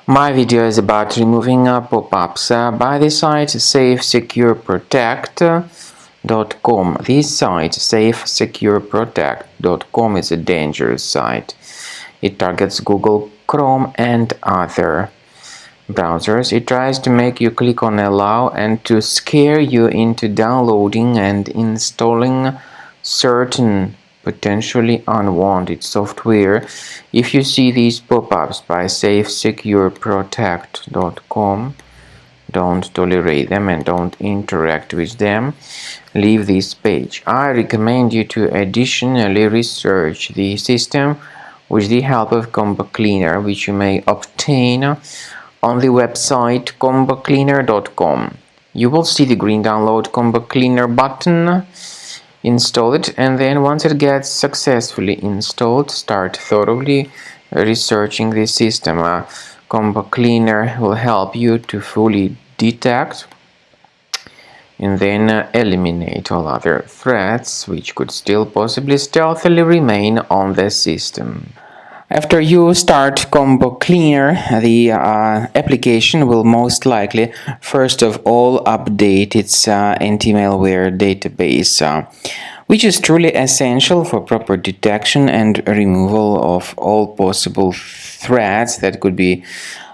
My video is about removing pop-ups by the site safesecureprotect.com. This site, safesecureprotect.com, is a dangerous site. It targets Google Chrome and other browsers. It tries to make you click on allow and to scare you into downloading and installing certain potentially unwanted software. If you see these pop-ups by safesecureprotect.com, don't tolerate them and don't interact with them. Leave this page. I recommend you to additionally research the system with the help of Combo Cleaner, which you may obtain on the website combocleaner.com. You will see the green download Combo Cleaner button. Install it, and then once it gets successfully installed, start thoroughly researching the system. Combo Cleaner will help you to fully detect and then eliminate all other threats which could still possibly stealthily remain on the system. After you start Combo Cleaner, the application will most likely first of all update its anti-malware database, which is truly essential for proper detection and removal of all possible threats that could be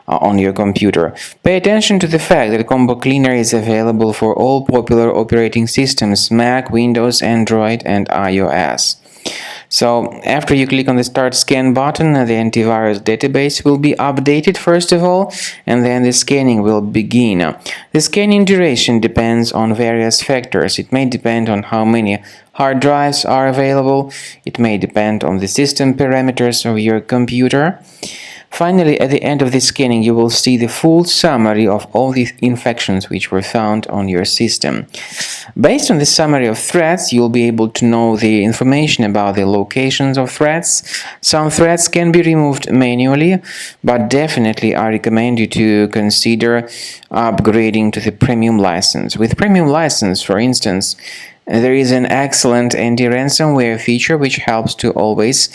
on your computer. Pay attention to the fact that Combo Cleaner is available for all popular operating systems: Mac, Windows, Android, and iOS. So after you click on the Start Scan button, the antivirus database will be updated first of all, and then the scanning will begin. The scanning duration depends on various factors. It may depend on how many hard drives are available. It may depend on the system parameters of your computer. Finally, at the end of the scanning, you will see the full summary of all the infections which were found on your system. Based on the summary of threats, you'll be able to know the information about the locations of threats. Some threats can be removed manually, but definitely I recommend you to consider upgrading to the premium license. With premium license, for instance, there is an excellent anti-ransomware feature which helps to always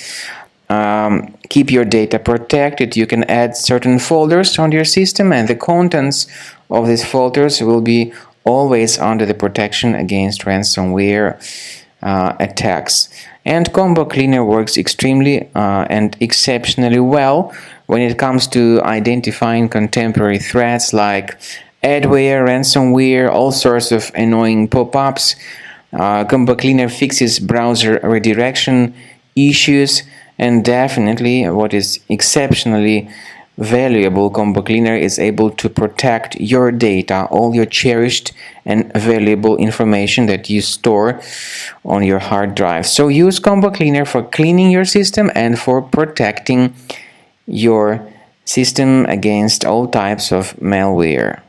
keep your data protected. You can add certain folders on your system, and the contents of these folders will be always under the protection against ransomware attacks. And Combo Cleaner works extremely and exceptionally well when it comes to identifying contemporary threats like adware, ransomware, all sorts of annoying pop-ups. Combo Cleaner fixes browser redirection issues. And definitely, what is exceptionally valuable, Combo Cleaner is able to protect your data, all your cherished and valuable information that you store on your hard drive. So use Combo Cleaner for cleaning your system and for protecting your system against all types of malware.